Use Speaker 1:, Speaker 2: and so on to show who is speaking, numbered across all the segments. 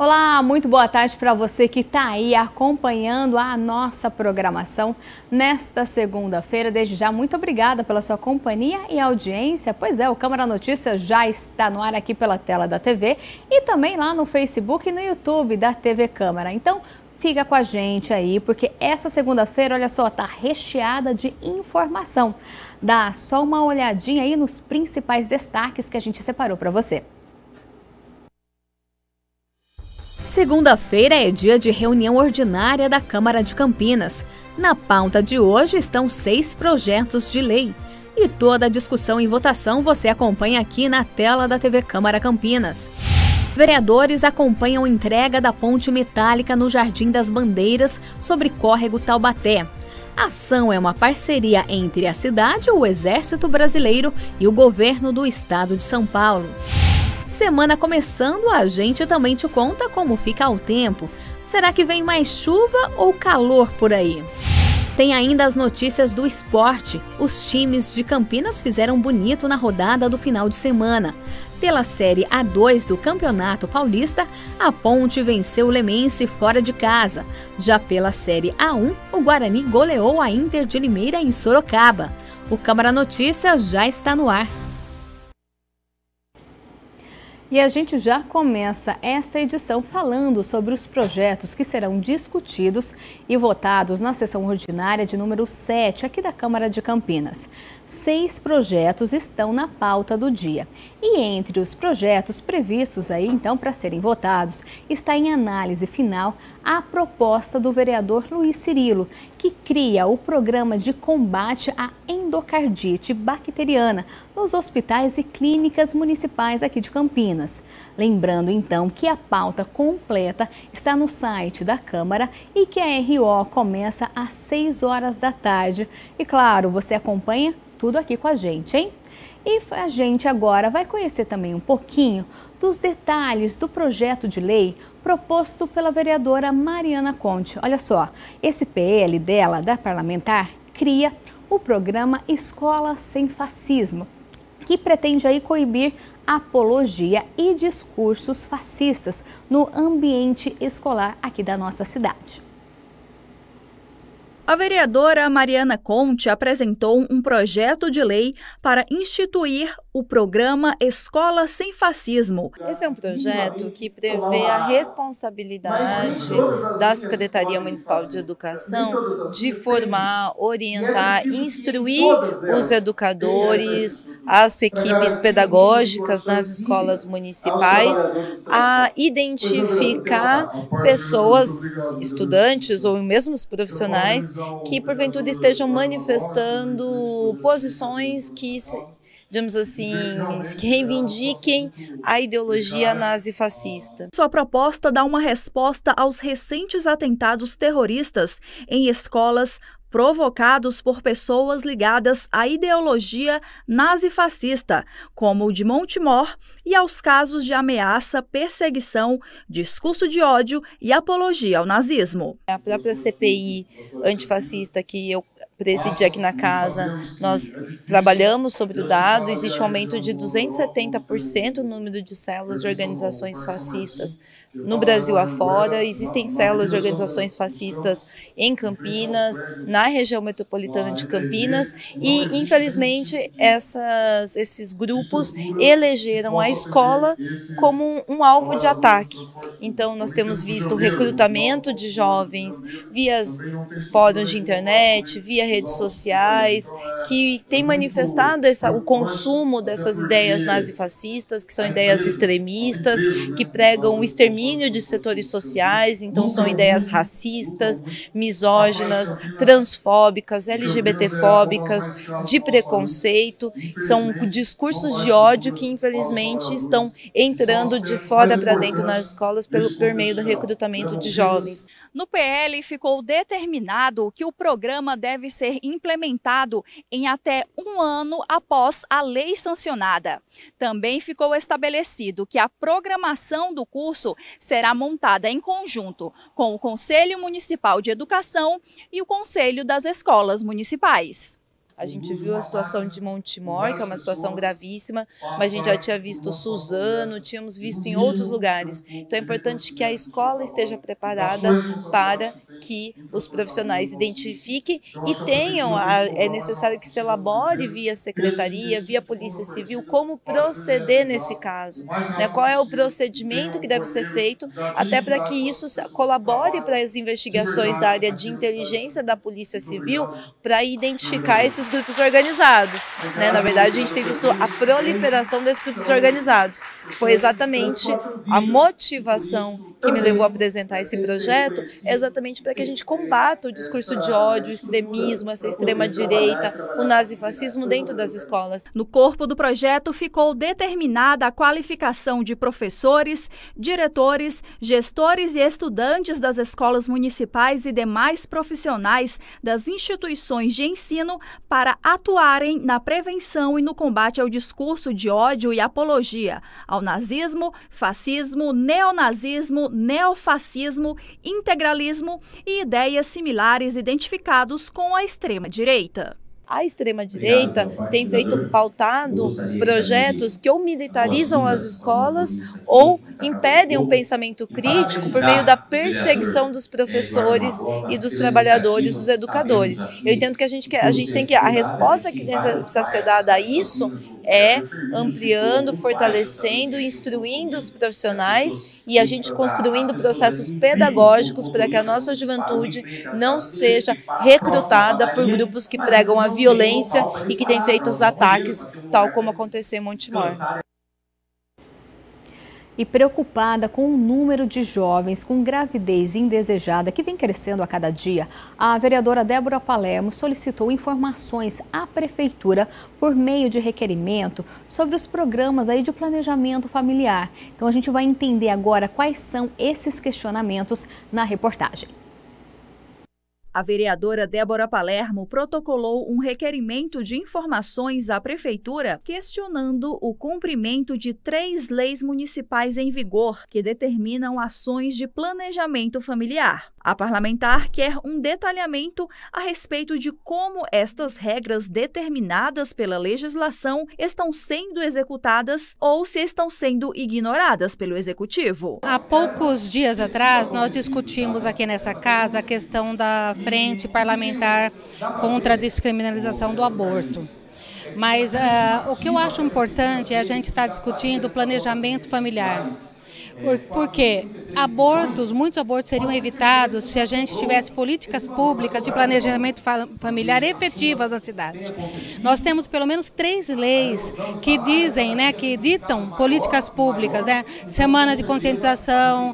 Speaker 1: Olá, muito boa tarde para você que está aí acompanhando a nossa programação nesta segunda-feira. Desde já, muito obrigada pela sua companhia e audiência. Pois é, o Câmara Notícias já está no ar aqui pela tela da TV e também lá no Facebook e no YouTube da TV Câmara. Então, fica com a gente aí, porque essa segunda-feira, olha só, está recheada de informação. Dá só uma olhadinha aí nos principais destaques que a gente separou para você. Segunda-feira é dia de reunião ordinária da Câmara de Campinas. Na pauta de hoje estão 6 projetos de lei. E toda a discussão e votação você acompanha aqui na tela da TV Câmara Campinas. Vereadores acompanham a entrega da ponte metálica no Jardim das Bandeiras sobre córrego Taubaté. A ação é uma parceria entre a cidade, o Exército Brasileiro e o governo do estado de São Paulo. Semana começando, a gente também te conta como fica o tempo. Será que vem mais chuva ou calor por aí? Tem ainda as notícias do esporte. Os times de Campinas fizeram bonito na rodada do final de semana. Pela Série A2 do Campeonato Paulista, a Ponte venceu o Lemense fora de casa. Já pela Série A1, o Guarani goleou a Inter de Limeira em Sorocaba. O Câmara Notícias já está no ar. E a gente já começa esta edição falando sobre os projetos que serão discutidos e votados na sessão ordinária de número 7 aqui da Câmara de Campinas. 6 projetos estão na pauta do dia. E entre os projetos previstos aí, então, para serem votados, está em análise final a proposta do vereador Luiz Cirilo, que cria o programa de combate à endocardite bacteriana nos hospitais e clínicas municipais aqui de Campinas. Lembrando, então, que a pauta completa está no site da Câmara e que a RO começa às 6 horas da tarde. E, claro, você acompanha tudo aqui com a gente, hein? E a gente agora vai conhecer também um pouquinho dos detalhes do projeto de lei proposto pela vereadora Mariana Conte. Olha só, esse PL dela, da parlamentar, cria o programa Escola Sem Fascismo, que pretende aí coibir apologia e discursos fascistas no ambiente escolar aqui da nossa cidade.
Speaker 2: A vereadora Mariana Conte apresentou um projeto de lei para instituir o programa Escola Sem Fascismo.
Speaker 3: Esse é um projeto que prevê a responsabilidade da Secretaria Municipal de Educação de formar, orientar, instruir os educadores, as equipes pedagógicas nas escolas municipais a identificar pessoas, estudantes ou mesmo os profissionais que porventura estejam manifestando posições que, digamos assim, que reivindiquem a ideologia nazifascista.
Speaker 2: Sua proposta dá uma resposta aos recentes atentados terroristas em escolas provocados por pessoas ligadas à ideologia nazifascista, como o de Montemor, e aos casos de ameaça, perseguição, discurso de ódio e apologia ao nazismo.
Speaker 3: A própria CPI antifascista que eu presidi aqui na casa, nós trabalhamos sobre o dado, existe um aumento de 270% no número de células de organizações fascistas no Brasil afora, existem células de organizações fascistas em Campinas, na região metropolitana de Campinas e, infelizmente, esses grupos elegeram a escola como um alvo de ataque. Então, nós temos visto o recrutamento de jovens via fóruns de internet, via redes sociais, que tem manifestado o consumo dessas ideias nazifascistas, que são ideias extremistas, que pregam o extermínio de setores sociais, então são ideias racistas, misóginas, transfóbicas, LGBTfóbicas, de preconceito, são discursos de ódio que infelizmente estão entrando de fora para dentro nas escolas por meio do recrutamento de jovens.
Speaker 2: No PL ficou determinado que o programa deve ser implementado em até 1 ano após a lei sancionada. Também ficou estabelecido que a programação do curso será montada em conjunto com o Conselho Municipal de Educação e o Conselho das Escolas Municipais.
Speaker 3: A gente viu a situação de Montemor, que é uma situação gravíssima, mas a gente já tinha visto Suzano, tínhamos visto em outros lugares. Então é importante que a escola esteja preparada para que os profissionais identifiquem e tenham, é necessário que se elabore via secretaria, via Polícia Civil, como proceder nesse caso, né? Qual é o procedimento que deve ser feito, até para que isso colabore para as investigações da área de inteligência da Polícia Civil, para identificar esses grupos organizados, né? Na verdade, a gente tem visto a proliferação desses grupos organizados. Foi exatamente a motivação que me levou a apresentar esse projeto, é exatamente para que a gente combata o discurso de ódio, o extremismo, essa extrema-direita, o nazifascismo dentro das escolas.
Speaker 2: No corpo do projeto ficou determinada a qualificação de professores, diretores, gestores e estudantes das escolas municipais e demais profissionais das instituições de ensino para atuarem na prevenção e no combate ao discurso de ódio e apologia ao nazismo, fascismo, neonazismo, neofascismo, integralismo e ideias similares identificados com a extrema-direita.
Speaker 3: A extrema-direita tem pautado projetos que ou militarizam as escolas ou impedem um pensamento crítico por meio da perseguição dos professores e dos trabalhadores, dos educadores. Eu entendo que a resposta que precisa ser dada a isso é ampliando, fortalecendo, instruindo os profissionais e a gente construindo processos pedagógicos para que a nossa juventude não seja recrutada por grupos que pregam a violência e que têm feito os ataques, tal como aconteceu em Montemor.
Speaker 1: E preocupada com o número de jovens com gravidez indesejada que vem crescendo a cada dia, a vereadora Débora Palermo solicitou informações à Prefeitura por meio de requerimento sobre os programas de planejamento familiar. Então a gente vai entender agora quais são esses questionamentos na reportagem.
Speaker 2: A vereadora Débora Palermo protocolou um requerimento de informações à Prefeitura questionando o cumprimento de 3 leis municipais em vigor que determinam ações de planejamento familiar. A parlamentar quer um detalhamento a respeito de como estas regras determinadas pela legislação estão sendo executadas ou se estão sendo ignoradas pelo Executivo.
Speaker 4: Há poucos dias atrás, nós discutimos aqui nessa casa a questão da Frente Parlamentar contra a Descriminalização do Aborto. Mas o que eu acho importante é a gente estar discutindo o planejamento familiar. Porque muitos abortos seriam evitados se a gente tivesse políticas públicas de planejamento familiar efetivas na cidade. Nós temos pelo menos 3 leis que dizem, que ditam políticas públicas, semana de conscientização,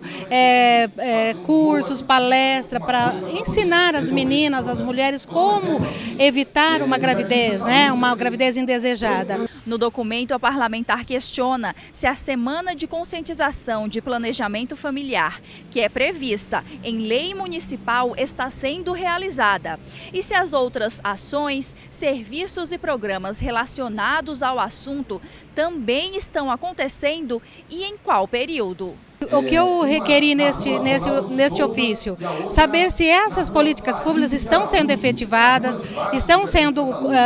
Speaker 4: cursos, palestra para ensinar as meninas, as mulheres como evitar uma gravidez indesejada.
Speaker 2: No documento, a parlamentar questiona se a semana de conscientização de planejamento familiar, que é prevista em lei municipal, está sendo realizada e se as outras ações, serviços e programas relacionados ao assunto também estão acontecendo e em qual período.
Speaker 4: O que eu requeri neste ofício, saber se essas políticas públicas estão sendo efetivadas, estão sendo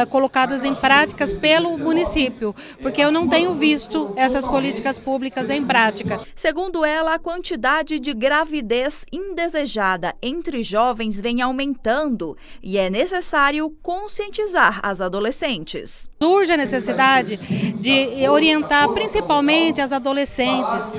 Speaker 4: colocadas em práticas pelo município, porque eu não tenho visto essas políticas públicas em prática.
Speaker 2: Segundo ela, a quantidade de gravidez indesejada entre jovens vem aumentando e é necessário conscientizar as adolescentes.
Speaker 4: Surge a necessidade de orientar principalmente as adolescentes,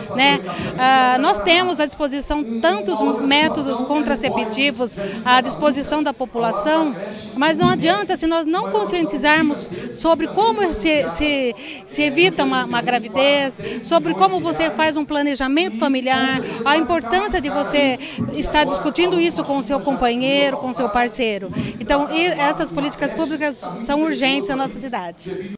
Speaker 4: nós temos à disposição tantos métodos contraceptivos à disposição da população, mas não adianta se nós não conscientizarmos sobre como se evita uma gravidez, sobre como você faz um planejamento familiar, a importância de você estar discutindo isso com o seu companheiro, com o seu parceiro. Então, essas políticas públicas são urgentes na nossa cidade.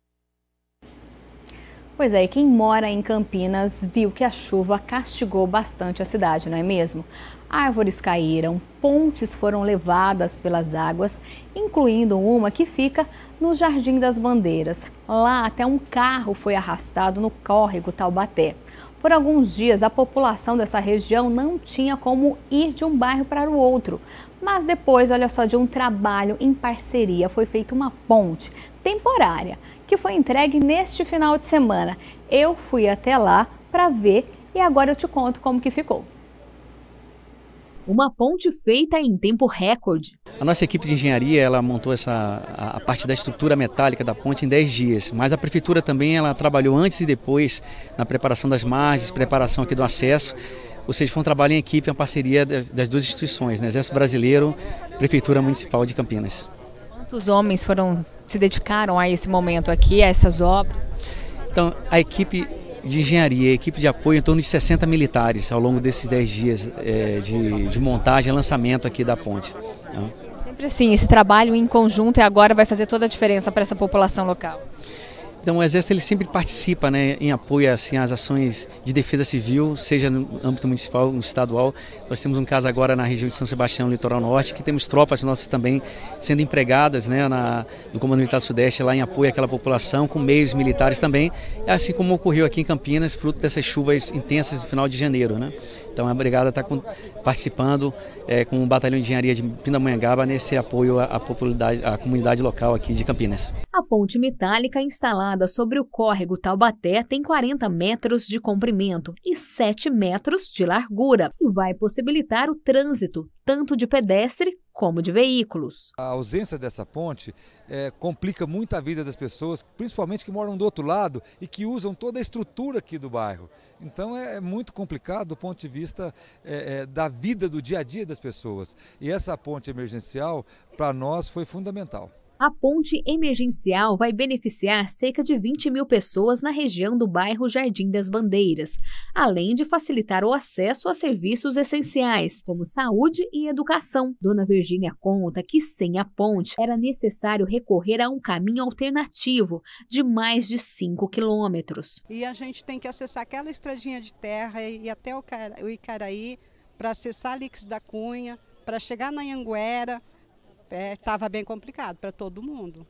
Speaker 1: Pois é, e quem mora em Campinas viu que a chuva castigou bastante a cidade, não é mesmo? Árvores caíram, pontes foram levadas pelas águas, incluindo uma que fica no Jardim das Bandeiras. Lá até um carro foi arrastado no córrego Taubaté. Por alguns dias, a população dessa região não tinha como ir de um bairro para o outro. Mas depois, olha só, de um trabalho em parceria, foi feita uma ponte temporária que foi entregue neste final de semana. Eu fui até lá para ver e agora eu te conto como que ficou.
Speaker 2: Uma ponte feita em tempo recorde.
Speaker 5: A nossa equipe de engenharia, ela montou a parte da estrutura metálica da ponte em 10 dias, mas a prefeitura também ela trabalhou antes e depois na preparação das margens, preparação aqui do acesso, ou seja, foi um trabalho em equipe, uma parceria das duas instituições, né? Exército Brasileiro, Prefeitura Municipal de Campinas.
Speaker 1: Quantos homens se dedicaram a esse momento aqui, a essas obras?
Speaker 5: Então, a equipe de engenharia, a equipe de apoio, em torno de 60 militares ao longo desses 10 dias de montagem e lançamento aqui da ponte.
Speaker 1: Sempre assim, esse trabalho em conjunto e agora vai fazer toda a diferença para essa população local.
Speaker 5: Então o Exército ele sempre participa, né, em apoio assim, às ações de defesa civil, seja no âmbito municipal ou estadual. Nós temos um caso agora na região de São Sebastião, litoral norte, que temos tropas nossas também sendo empregadas, né, no Comando Militar do Sudeste, lá em apoio àquela população, com meios militares também, assim como ocorreu aqui em Campinas, fruto dessas chuvas intensas do final de janeiro, né? Então a brigada está participando com o Batalhão de Engenharia de Pindamonhangaba nesse apoio à comunidade local aqui de Campinas.
Speaker 2: A ponte metálica instalada sobre o córrego Taubaté tem 40 metros de comprimento e 7 metros de largura e vai possibilitar o trânsito tanto de pedestre como de veículos.
Speaker 6: A ausência dessa ponte complica muito a vida das pessoas, principalmente que moram do outro lado e que usam toda a estrutura aqui do bairro. Então é muito complicado do ponto de vista da vida do dia a dia das pessoas. E essa ponte emergencial, para nós, foi fundamental.
Speaker 2: A ponte emergencial vai beneficiar cerca de 20 mil pessoas na região do bairro Jardim das Bandeiras, além de facilitar o acesso a serviços essenciais, como saúde e educação. Dona Virgínia conta que sem a ponte era necessário recorrer a um caminho alternativo de mais de 5 quilômetros.
Speaker 7: E a gente tem que acessar aquela estradinha de terra e ir até o Icaraí para acessar Lix da Cunha, para chegar na Anhanguera. Estava bem complicado para todo mundo.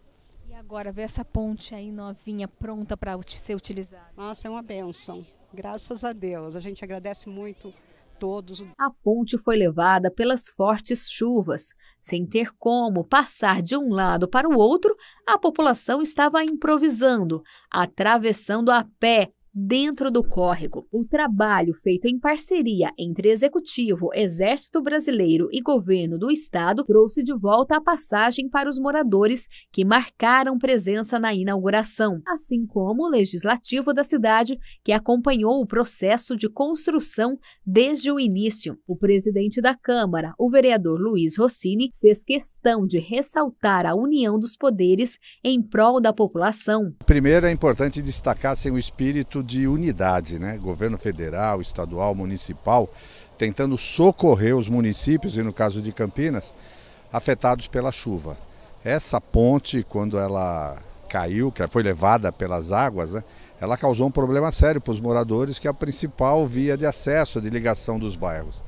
Speaker 1: E agora ver essa ponte aí novinha, pronta para ser utilizada?
Speaker 7: Nossa, é uma bênção. Graças a Deus. A gente agradece muito todos.
Speaker 2: A ponte foi levada pelas fortes chuvas. Sem ter como passar de um lado para o outro, a população estava improvisando, atravessando a pé dentro do córrego. O trabalho feito em parceria entre Executivo, Exército Brasileiro e Governo do Estado trouxe de volta a passagem para os moradores que marcaram presença na inauguração, assim como o Legislativo da cidade, que acompanhou o processo de construção desde o início. O presidente da Câmara, o vereador Luiz Rossini, fez questão de ressaltar a união dos poderes em prol da população.
Speaker 8: Primeiro, é importante destacar o espírito de unidade, né? Governo federal, estadual, municipal, tentando socorrer os municípios, e no caso de Campinas, afetados pela chuva. Essa ponte, quando ela caiu, que foi levada pelas águas, né? Ela causou um problema sério para os moradores, que é a principal via de acesso, de ligação dos bairros.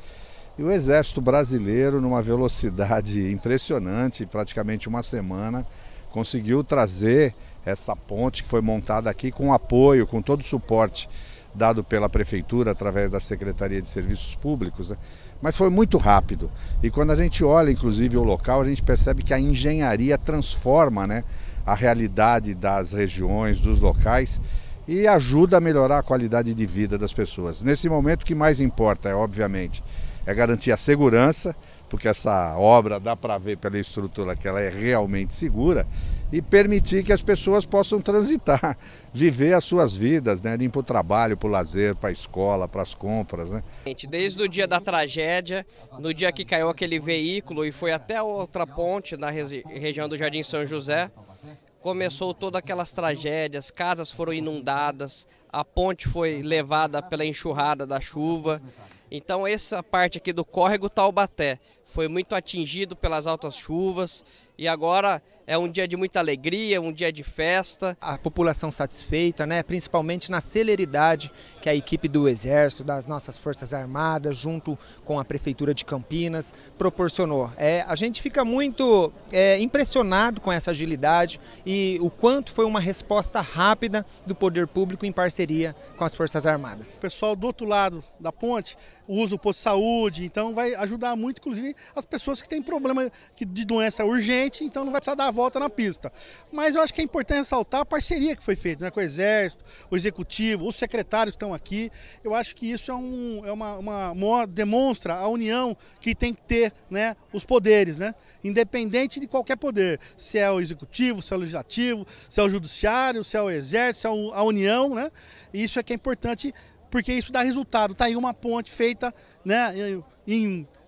Speaker 8: E o Exército Brasileiro, numa velocidade impressionante, praticamente uma semana, conseguiu trazer essa ponte que foi montada aqui com apoio, com todo o suporte dado pela Prefeitura através da Secretaria de Serviços Públicos, né? Mas foi muito rápido. E quando a gente olha, inclusive, o local, a gente percebe que a engenharia transforma, né, a realidade das regiões, dos locais, e ajuda a melhorar a qualidade de vida das pessoas. Nesse momento, o que mais importa, obviamente, é garantir a segurança, porque essa obra dá para ver pela estrutura que ela é realmente segura, e permitir que as pessoas possam transitar, viver as suas vidas, né? Ir para o trabalho, para o lazer, para a escola, para as compras, né?
Speaker 9: Desde o dia da tragédia, no dia que caiu aquele veículo e foi até outra ponte na região do Jardim São José, começou todas aquelas tragédias, casas foram inundadas, a ponte foi levada pela enxurrada da chuva. Então essa parte aqui do córrego Taubaté foi muito atingido pelas altas chuvas e agora é um dia de muita alegria, um dia de festa.
Speaker 10: A população satisfeita, né? Principalmente na celeridade que a equipe do Exército, das nossas Forças Armadas, junto com a Prefeitura de Campinas, proporcionou. A gente fica muito impressionado com essa agilidade e o quanto foi uma resposta rápida do poder público em parceria com as Forças Armadas.
Speaker 11: O pessoal do outro lado da ponte usa o posto de saúde, então vai ajudar muito, inclusive, as pessoas que têm problema de doença urgente, então não vai precisar dar a volta na pista. Mas eu acho que é importante ressaltar a parceria que foi feita, né, com o Exército, o Executivo, os secretários que estão aqui. Eu acho que isso demonstra a união que tem que ter, né, os poderes, né, independente de qualquer poder, se é o Executivo, se é o Legislativo, se é o Judiciário, se é o Exército, se é a União, né, e isso é que é importante, porque isso dá resultado. Está aí uma ponte feita, né,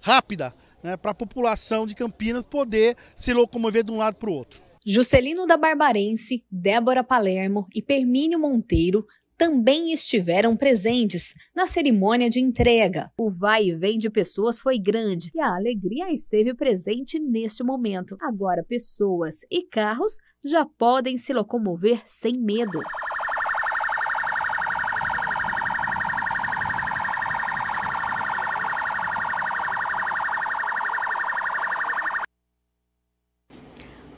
Speaker 11: rápida, né, para a população de Campinas poder se locomover de um lado para o outro.
Speaker 2: Juscelino da Barbarense, Débora Palermo e Permínio Monteiro também estiveram presentes na cerimônia de entrega. O vai e vem de pessoas foi grande e a alegria esteve presente neste momento. Agora pessoas e carros já podem se locomover sem medo.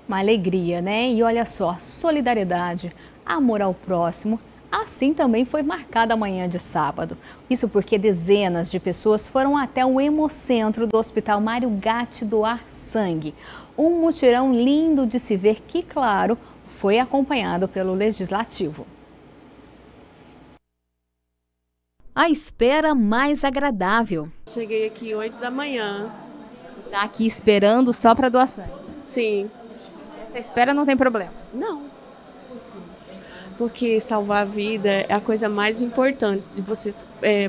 Speaker 1: Uma alegria, né? E olha só, solidariedade, amor ao próximo, assim também foi marcada a manhã de sábado. Isso porque dezenas de pessoas foram até o Hemocentro do Hospital Mário Gatti doar sangue. Um mutirão lindo de se ver que, claro, foi acompanhado pelo Legislativo.
Speaker 2: A espera mais agradável.
Speaker 12: Cheguei aqui 8 da manhã.
Speaker 1: Tá aqui esperando só para doar sangue?
Speaker 12: Sim.
Speaker 1: Essa espera não tem problema?
Speaker 12: Não. Porque salvar a vida é a coisa mais importante, de você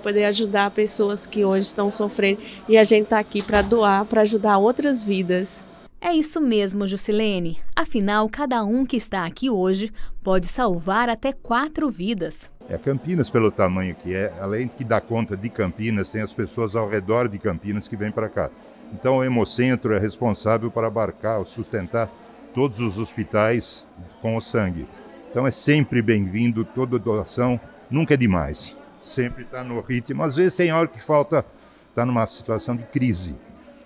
Speaker 12: poder ajudar pessoas que hoje estão sofrendo. E a gente está aqui para doar, para ajudar outras vidas.
Speaker 2: É isso mesmo, Juscelene. Afinal, cada um que está aqui hoje pode salvar até 4 vidas.
Speaker 13: Campinas, pelo tamanho que é, além de dar conta de Campinas, tem as pessoas ao redor de Campinas que vêm para cá. Então o Hemocentro é responsável para abarcar, sustentar todos os hospitais com o sangue. Então é sempre bem-vindo, toda doação nunca é demais. Sempre está no ritmo. Às vezes tem hora que falta, está numa situação de crise.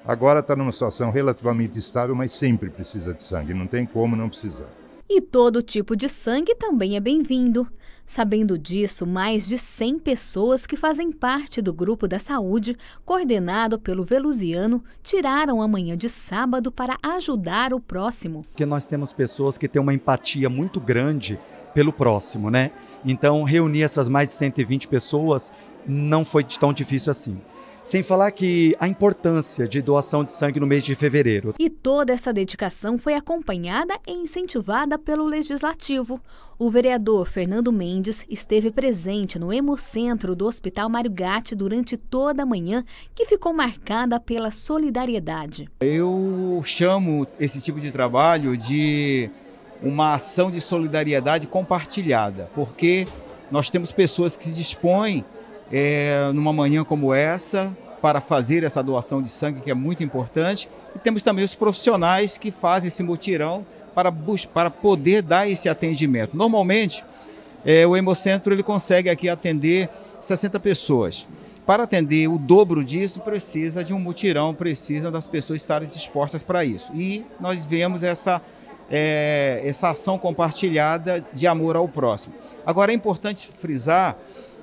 Speaker 13: Agora está numa situação relativamente estável, mas sempre precisa de sangue, não tem como não precisar.
Speaker 2: E todo tipo de sangue também é bem-vindo. Sabendo disso, mais de 100 pessoas que fazem parte do Grupo da Saúde, coordenado pelo Veluziano, tiraram a manhã de sábado para ajudar o próximo.
Speaker 14: Porque nós temos pessoas que têm uma empatia muito grande pelo próximo, né? Então, reunir essas mais de 120 pessoas não foi tão difícil assim. Sem falar que a importância de doação de sangue no mês de fevereiro.
Speaker 2: E toda essa dedicação foi acompanhada e incentivada pelo Legislativo. O vereador Fernando Mendes esteve presente no Hemocentro do Hospital Mário Gatti durante toda a manhã, que ficou marcada pela solidariedade.
Speaker 15: Eu chamo esse tipo de trabalho de uma ação de solidariedade compartilhada, porque nós temos pessoas que se dispõem numa manhã como essa, para fazer essa doação de sangue, que é muito importante. E temos também os profissionais que fazem esse mutirão para poder dar esse atendimento. Normalmente, o Hemocentro ele consegue aqui atender 60 pessoas. Para atender o dobro disso, precisa de um mutirão, precisa das pessoas estarem dispostas para isso. E nós vemos essa ação compartilhada de amor ao próximo. Agora, é importante frisar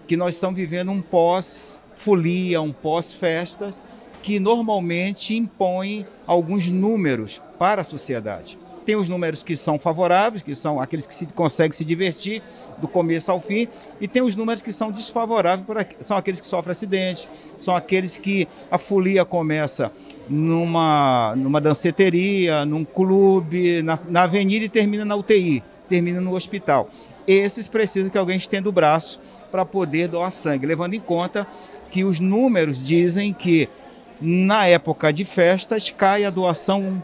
Speaker 15: que nós estamos vivendo um pós-folia, um pós-festas, que normalmente impõe alguns números para a sociedade. Tem os números que são favoráveis, que são aqueles que conseguem se divertir do começo ao fim, e tem os números que são desfavoráveis, são aqueles que sofrem acidente, são aqueles que a folia começa numa danceteria, num clube, na avenida e termina na UTI, termina no hospital. Esses precisam que alguém estenda o braço para poder doar sangue, levando em conta que os números dizem que na época de festas cai a doação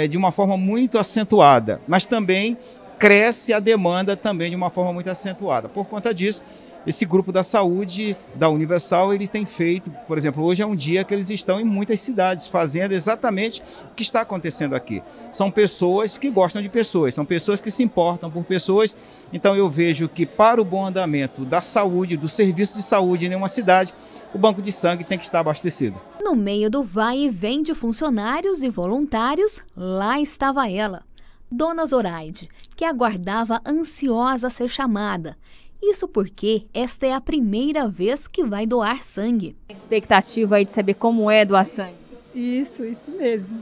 Speaker 15: de uma forma muito acentuada, mas também cresce a demanda também de uma forma muito acentuada. Por conta disso, esse grupo da saúde da Universal, ele tem feito, por exemplo, hoje é um dia que eles estão em muitas cidades fazendo exatamente o que está acontecendo aqui. São pessoas que gostam de pessoas, são pessoas que se importam por pessoas, então eu vejo que para o bom andamento da saúde, do serviço de saúde em uma cidade, o banco de sangue tem que estar abastecido.
Speaker 1: No meio do vai e vem de funcionários e voluntários, lá estava ela, Dona Zoraide, que aguardava ansiosa ser chamada. Isso porque esta é a primeira vez que vai doar sangue.
Speaker 16: Expectativa aí de saber como é doar sangue?
Speaker 17: Isso mesmo.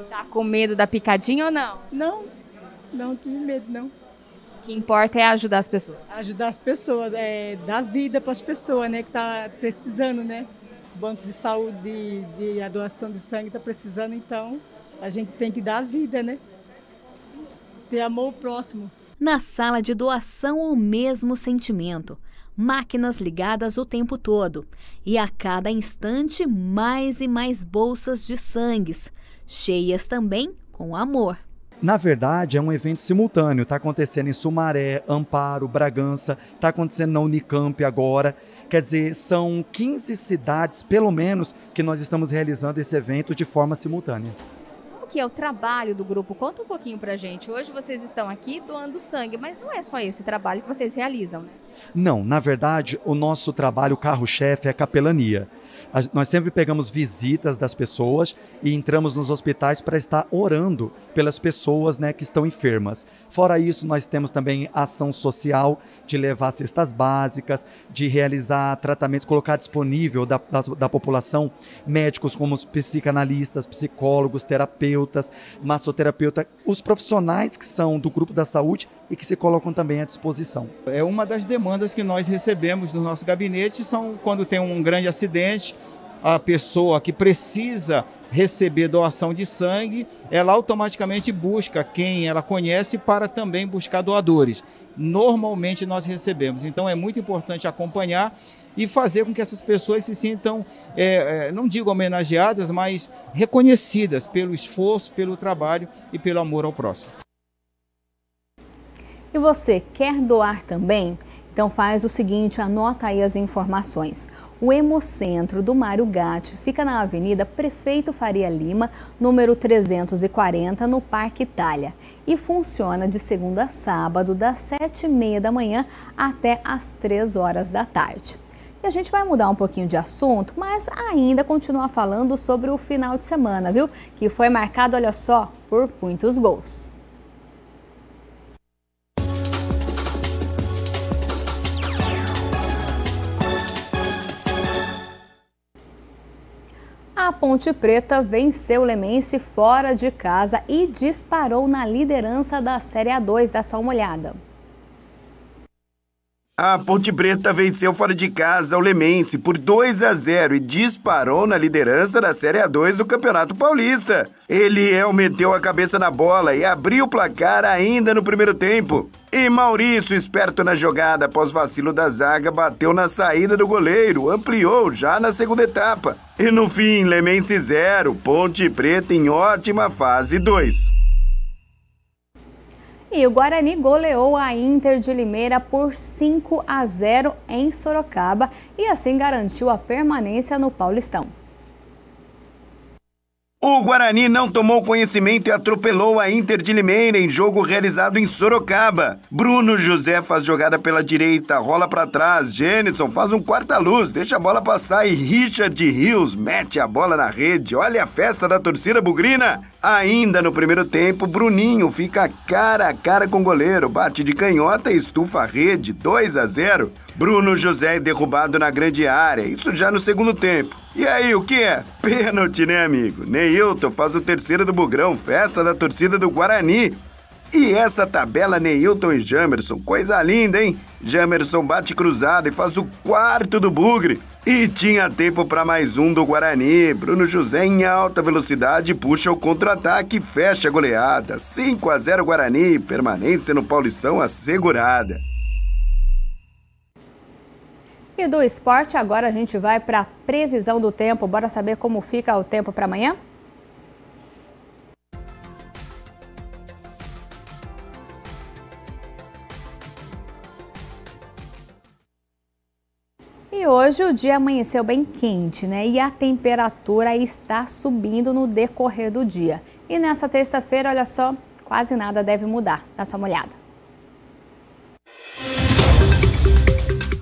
Speaker 16: Tá com medo da picadinha ou não?
Speaker 17: Não tive medo, não.
Speaker 16: O que importa é ajudar as pessoas.
Speaker 17: Ajudar as pessoas, dar vida para as pessoas, né, que tá precisando, né? O banco de saúde, a doação de sangue está precisando, então a gente tem que dar a vida, né? Ter amor ao próximo.
Speaker 1: Na sala de doação, o mesmo sentimento. Máquinas ligadas o tempo todo. E a cada instante, mais e mais bolsas de sangues, cheias também com amor.
Speaker 14: Na verdade, é um evento simultâneo. Está acontecendo em Sumaré, Amparo, Bragança, está acontecendo na Unicamp agora. Quer dizer, são 15 cidades, pelo menos, que nós estamos realizando esse evento de forma simultânea.
Speaker 16: Que é o trabalho do grupo? Conta um pouquinho pra gente. Hoje vocês estão aqui doando sangue, mas não é só esse trabalho que vocês realizam, né?
Speaker 14: Não, na verdade, o nosso trabalho, o carro-chefe, é a capelania. Nós sempre pegamos visitas das pessoas e entramos nos hospitais para estar orando pelas pessoas, né, que estão enfermas. Fora isso, nós temos também ação social de levar cestas básicas, de realizar tratamentos, colocar disponível da população médicos como os psicanalistas, psicólogos, terapeutas, massoterapeuta, os profissionais que são do grupo da saúde e que se colocam também à disposição.
Speaker 15: É uma das demandas que nós recebemos no nosso gabinete, são quando tem um grande acidente, a pessoa que precisa receber doação de sangue, ela automaticamente busca quem ela conhece para também buscar doadores. Normalmente nós recebemos, então é muito importante acompanhar e fazer com que essas pessoas se sintam, não digo homenageadas, mas reconhecidas pelo esforço, pelo trabalho e pelo amor ao próximo.
Speaker 1: E você quer doar também? Então faz o seguinte, anota aí as informações. O Hemocentro do Mário Gatti fica na Avenida Prefeito Faria Lima, número 340, no Parque Itália. E funciona de segunda a sábado, das 7h30 da manhã até as 3 horas da tarde. E a gente vai mudar um pouquinho de assunto, mas ainda continuar falando sobre o final de semana, viu? Que foi marcado, olha só, por muitos gols. A Ponte Preta venceu o Lemense fora de casa e disparou na liderança da Série A2. Dá só uma olhada.
Speaker 18: A Ponte Preta venceu fora de casa o Lemense por 2-0 e disparou na liderança da Série A2 do Campeonato Paulista. Eliel meteu a cabeça na bola e abriu o placar ainda no primeiro tempo. E Maurício, esperto na jogada após vacilo da zaga, bateu na saída do goleiro, ampliou já na segunda etapa. E no fim, Lemense 0, Ponte Preta em ótima fase 2.
Speaker 1: E o Guarani goleou a Inter de Limeira por 5-0 em Sorocaba e assim garantiu a permanência no Paulistão.
Speaker 18: O Guarani não tomou conhecimento e atropelou a Inter de Limeira em jogo realizado em Sorocaba. Bruno José faz jogada pela direita, rola para trás, Jênison faz um quarta-luz, deixa a bola passar e Richard Rios mete a bola na rede. Olha a festa da torcida bugrina. Ainda no primeiro tempo, Bruninho fica cara a cara com o goleiro, bate de canhota e estufa a rede, 2-0. Bruno José é derrubado na grande área, isso já no segundo tempo. E aí, o que é? Pênalti, né, amigo? Neilton faz o terceiro do Bugrão, festa da torcida do Guarani. E essa tabela Neilton e Jamerson, coisa linda, hein? Jamerson bate cruzado e faz o quarto do Bugre. E tinha tempo para mais um do Guarani. Bruno José em alta velocidade puxa o contra-ataque e fecha a goleada. 5-0 Guarani, permanência no Paulistão assegurada.
Speaker 1: E do esporte, agora a gente vai para a previsão do tempo. Bora saber como fica o tempo para amanhã? E hoje o dia amanheceu bem quente, né? E a temperatura está subindo no decorrer do dia. E nessa terça-feira, olha só, quase nada deve mudar. Dá só uma olhada.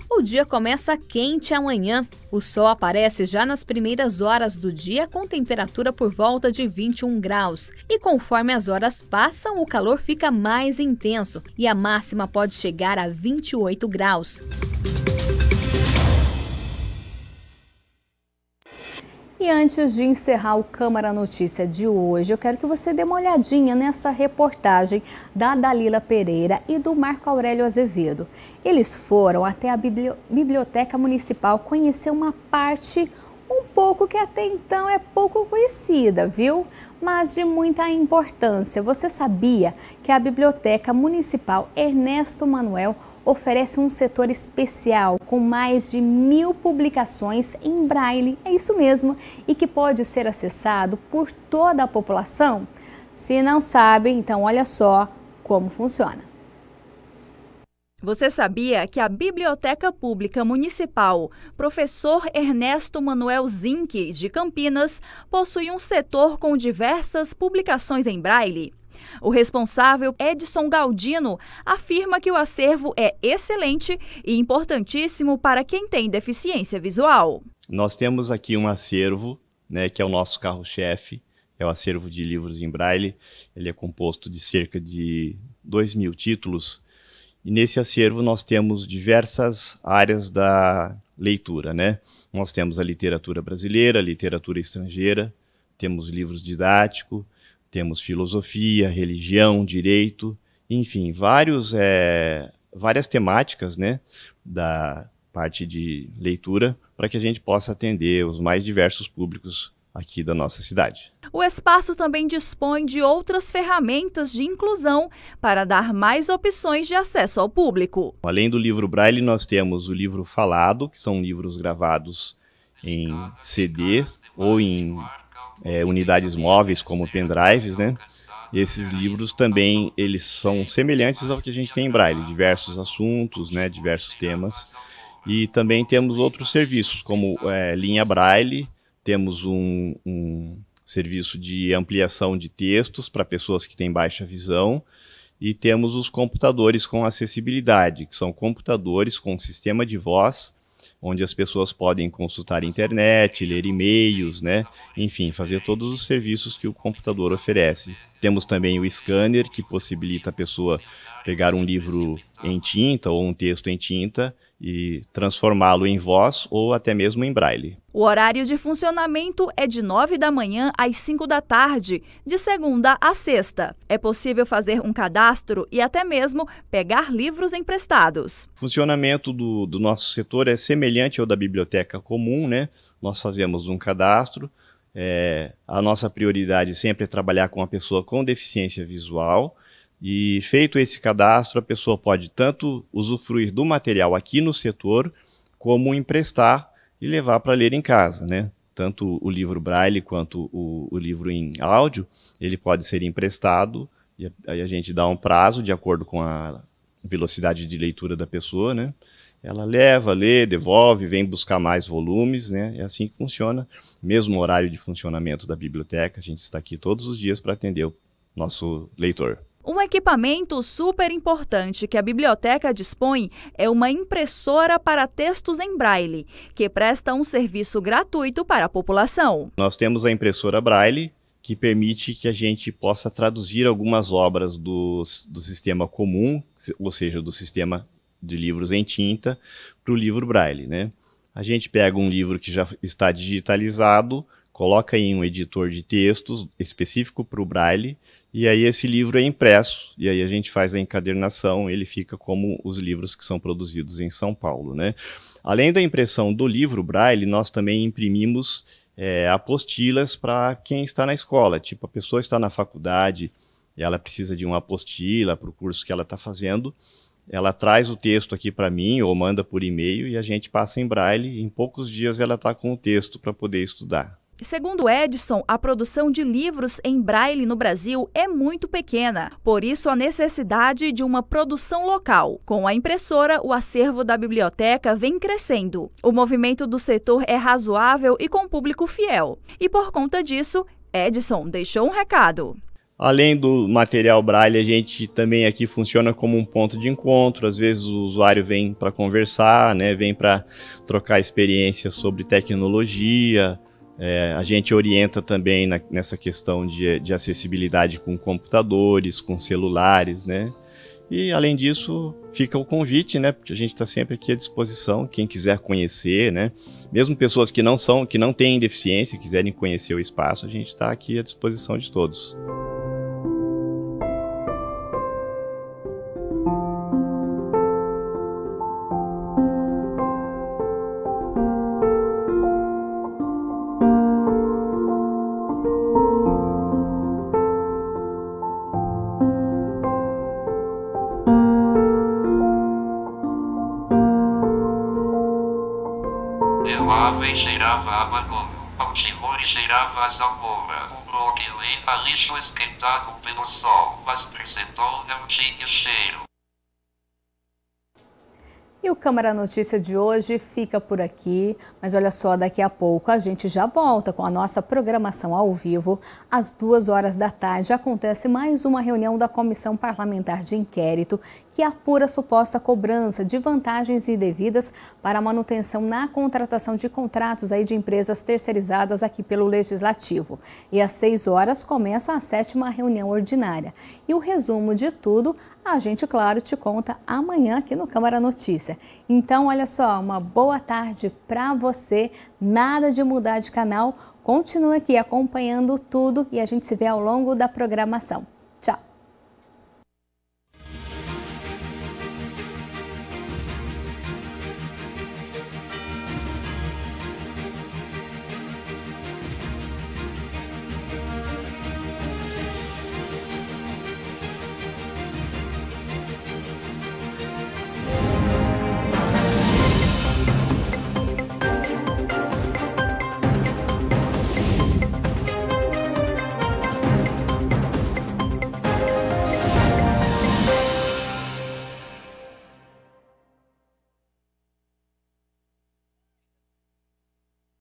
Speaker 1: O dia começa quente amanhã. O sol aparece já nas primeiras horas do dia com temperatura por volta de 21 graus. E conforme as horas passam, o calor fica mais intenso e a máxima pode chegar a 28 graus. E antes de encerrar o Câmara Notícia de hoje, eu quero que você dê uma olhadinha nesta reportagem da Dalila Pereira e do Marco Aurélio Azevedo. Eles foram até a Biblioteca Municipal conhecer uma parte um pouco que até então é pouco conhecida, viu? Mas de muita importância. Você sabia que a Biblioteca Municipal Ernesto Manuel oferece um setor especial com mais de 1000 publicações em braille, é isso mesmo, e que pode ser acessado por toda a população? Se não sabe, então olha só como funciona.
Speaker 2: Você sabia que a Biblioteca Pública Municipal Professor Ernesto Manuel Zinck, de Campinas, possui um setor com diversas publicações em braille? O responsável, Edson Galdino, afirma que o acervo é excelente e importantíssimo para quem tem deficiência visual.
Speaker 19: Nós temos aqui um acervo, né, que é o nosso carro-chefe, é o acervo de livros em braille. Ele é composto de cerca de 2.000 títulos. E nesse acervo nós temos diversas áreas da leitura, né? Nós temos a literatura brasileira, a literatura estrangeira, temos livros didáticos, temos filosofia, religião, direito, enfim, várias temáticas, né, da parte de leitura para que a gente possa atender os mais diversos públicos aqui da nossa cidade.
Speaker 2: O espaço também dispõe de outras ferramentas de inclusão para dar mais opções de acesso ao público.
Speaker 19: Além do livro braille, nós temos o livro falado, que são livros gravados em CD ou em unidades móveis como pendrives, né? E esses livros também eles são semelhantes ao que a gente tem em braille, diversos assuntos, né? Diversos temas. E também temos outros serviços como linha braille. Temos um serviço de ampliação de textos para pessoas que têm baixa visão e temos os computadores com acessibilidade, que são computadores com sistema de voz, onde as pessoas podem consultar a internet, ler e-mails, né? Enfim, fazer todos os serviços que o computador oferece. Temos também o scanner, que possibilita a pessoa pegar um livro em tinta ou um texto em tinta e transformá-lo em voz ou até mesmo em braille.
Speaker 2: O horário de funcionamento é de 9 da manhã às 5 da tarde, de segunda a sexta. É possível fazer um cadastro e até mesmo pegar livros emprestados.
Speaker 19: O funcionamento do nosso setor é semelhante ao da biblioteca comum, né? Nós fazemos um cadastro. A nossa prioridade sempre é trabalhar com a pessoa com deficiência visual. E feito esse cadastro, a pessoa pode tanto usufruir do material aqui no setor, como emprestar e levar para ler em casa, né? Tanto o livro braille quanto o livro em áudio, ele pode ser emprestado, e aí a gente dá um prazo de acordo com a velocidade de leitura da pessoa, né? Ela leva, lê, devolve, vem buscar mais volumes, né? É assim que funciona. Mesmo horário de funcionamento da biblioteca, a gente está aqui todos os dias para atender o nosso leitor.
Speaker 2: Um equipamento super importante que a biblioteca dispõe é uma impressora para textos em braille, que presta um serviço gratuito para a população.
Speaker 19: Nós temos a impressora braille, que permite que a gente possa traduzir algumas obras do sistema comum, ou seja, do sistema de livros em tinta, para o livro braille, né? A gente pega um livro que já está digitalizado, coloca em um editor de textos específico para o braille, e aí esse livro é impresso, e aí a gente faz a encadernação, ele fica como os livros que são produzidos em São Paulo, né? Além da impressão do livro braille, nós também imprimimos apostilas para quem está na escola, tipo a pessoa está na faculdade e ela precisa de uma apostila para o curso que ela está fazendo, ela traz o texto aqui para mim ou manda por e-mail e a gente passa em braille, e em poucos dias ela está com o texto para poder estudar.
Speaker 2: Segundo Edson, a produção de livros em braille no Brasil é muito pequena, por isso a necessidade de uma produção local. Com a impressora, o acervo da biblioteca vem crescendo. O movimento do setor é razoável e com público fiel. E por conta disso, Edson deixou um recado.
Speaker 19: Além do material braille, a gente também aqui funciona como um ponto de encontro. Às vezes o usuário vem para conversar, né, vem para trocar experiências sobre tecnologia. A gente orienta também nessa questão de acessibilidade com computadores, com celulares, né? E além disso, fica o convite, né? Porque a gente está sempre aqui à disposição, quem quiser conhecer, né? Mesmo pessoas que não têm deficiência, quiserem conhecer o espaço, a gente está aqui à disposição de todos.
Speaker 20: O ave cheirava abandono, ao timor cheirava a salmoura, o bloqueio a lixo esquentado pelo sol, mas percentual não tinha cheiro.
Speaker 1: E o Câmara Notícia de hoje fica por aqui, mas olha só, daqui a pouco a gente já volta com a nossa programação ao vivo. Às 2h da tarde acontece mais uma reunião da Comissão Parlamentar de Inquérito que apura suposta cobrança de vantagens indevidas para a manutenção na contratação de contratos de empresas terceirizadas aqui pelo Legislativo. E às 6h começa a 7ª reunião ordinária. E o resumo de tudo a gente, claro, te conta amanhã aqui no Câmara Notícia. Então, olha só, uma boa tarde para você. Nada de mudar de canal. Continue aqui acompanhando tudo e a gente se vê ao longo da programação.